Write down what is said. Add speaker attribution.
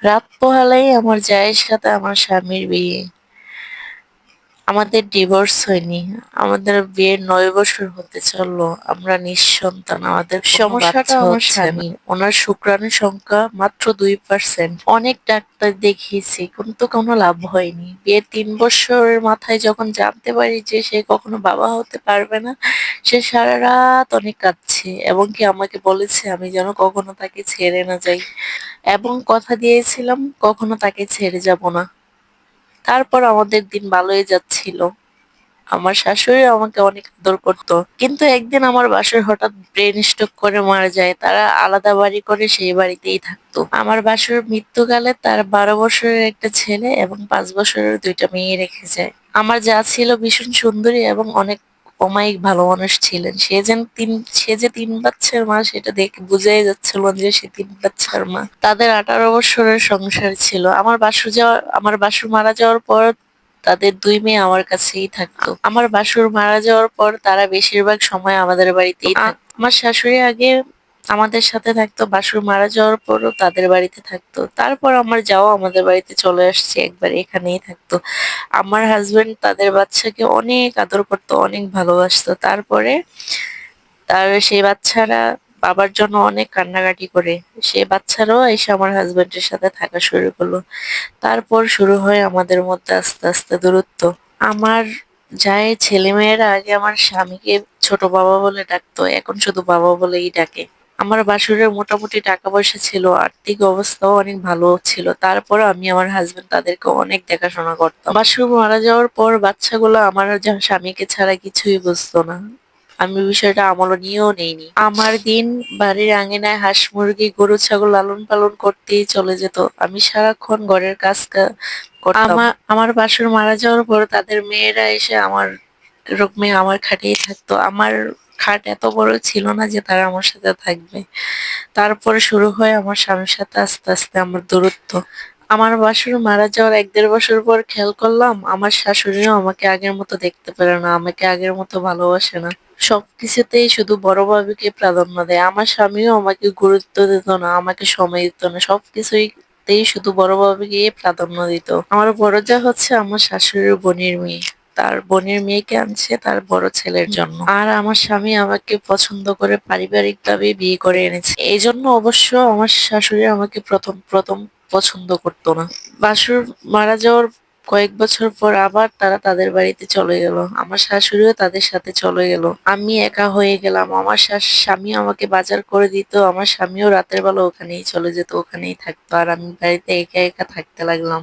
Speaker 1: রাত পোহালেই আমার জায়ের সাথে আমার স্বামীর বিয়ে। আমাদের ডিভোর্স হয়নি। আমাদের বিয়ের ৯ বছর হতে চললো। আমরা নিঃসন্তান। আমাদের সমস্যাটা আমার স্বামী। ওনার শুক্রাণু সংখ্যা মাত্র 2%। অনেক ডাক্তার দেখিয়েছি কিন্তু কোনো লাভ হয়নি। বিয়ের ৩ বছরের মাথায় যখন জানতে পারি যে সে কখনো বাবা হতে পারবে না, সে সারারাত অনেক কাঁদছে এবং কি আমাকে বলেছে আমি যেন কখনো তাকে ছেড়ে না যাই এবং কথা দিয়েছিলাম কখনো তাকে ছেড়ে যাব না। তারপর আমাদের দিন ভালোই যাচ্ছিল। আমার শাশুড়ি আমাকে অনেক আদর করত। কিন্তু একদিন আমার বাসায় হঠাৎ ব্রেন স্ট্রোক করে মারা যায়। তারা আলাদা বাড়ি করে সেই বাড়িতেই থাকতো। আমার বাসুর মৃত্যুকালে তার 12 বছরের একটা ছেলে এবং 5 বছরের 2টা মেয়ে রেখে যায়। আমার যা ছিল ভীষণ সুন্দরী এবং অনেক অমায়িক ভালো মানুষ ছিলেন। সে যে 3 বাচ্চার মা সেটা দেখে বোঝাই যাচ্ছিল না যে সে 3 বাচ্চার মা। তাদের 18 বছরের সংসার ছিল। আমার বাসুর মারা যাওয়ার পর তাদের 2 মেয়ে আমার কাছেই থাকতো। আমার বাসুর মারা যাওয়ার পর তারা বেশিরভাগ সময় আমাদের বাড়িতেই থাকতো। আমার শাশুড়ি আগে আমাদের সাথে থাকতো, বাসুর মারা যাওয়ার পরও তাদের বাড়িতে থাকতো। তারপর আমার যাও আমাদের বাড়িতে চলে আসছে, একবার এখানেই থাকতো। আমার হাসব্যান্ড তাদের বাচ্চাকে অনেক আদর করতো, অনেক ভালোবাসতো। তারপরে সেই বাচ্চারা বাবার জন্য অনেক কান্নাকাটি করে। সেই বাচ্চারাও এসে আমার হাসব্যান্ডের সাথে থাকা শুরু করলো। তারপর শুরু হয় আমাদের মধ্যে আস্তে আস্তে দূরত্ব। আমার জায়ের ছেলেমেয়েরা আগে আমার স্বামীকে ছোট বাবা বলে ডাকতো, এখন শুধু বাবা বলেই ডাকে। আমার বাসুরের মোটামুটি টাকা পয়সা ছিল, আর্থিক অবস্থাও অনেক ভালো ছিল। তারপরও আমি আমার হাসব্যান্ড তাদেরকে অনেক দেখাশোনা করতাম। বাসুর মারা যাওয়ার পর বাচ্চাগুলো আমার স্বামীকে ছাড়া কিছুই বুঝতো না। আমি বিষয়টা আমলও নিয়েও নেইনি। আমার দিন বাড়ির আঙিনায় হাঁস মুরগি গরু ছাগল লালন পালন করতেই চলে যেত। আমি সারাক্ষণ ঘরের কাজ করতাম। আমার বাসুর মারা যাওয়ার পর তাদের মেয়েরা এসে আমার খাটেই থাকতো। আমার খাট এত বড় ছিল না যে তারা আমার সাথে থাকবে। তারপরে শুরু হয় আমার স্বামীর সাথে আস্তে আস্তে আমার দূরত্ব। আমার বাসুর মারা যাওয়ার 1-1.5 বছর পর খেয়াল করলাম আমার শাশুড়িও আমাকে আগের মতো দেখতে পারে না, আমাকে আগের মতো ভালোবাসে না। সবকিছুতেই শুধু বড় ভাবিকে প্রাধান্য দেয়। আমার স্বামীও আমাকে গুরুত্ব দিত না, আমাকে সময় দিত না। সবকিছুতেই শুধু বড় ভাবিকে প্রাধান্য দিত। আমার বড় যা হচ্ছে আমার শাশুড়ির বোনের মেয়ে। তার বোনের মেয়েকে আনছে তার বড় ছেলের জন্য। আর আমার স্বামী আমাকে পছন্দ করে পারিবারিকভাবে বিয়ে করে এনেছে। এইজন্য অবশ্য আমার শাশুড়ি আমাকে প্রথম প্রথম পছন্দ করতো না। বাসুর মারা যাওয়ার কয়েক বছর পর আবার তারা তাদের বাড়িতে চলে গেল। আমার শাশুড়িও তাদের সাথে চলে গেল। আমি একা হয়ে গেলাম। আমার স্বামী আমাকে বাজার করে দিত। আমার স্বামীও রাতের বেলা ওখানেই চলে যেত, ওখানেই থাকতো। আর আমি বাড়িতে একা একা থাকতে লাগলাম।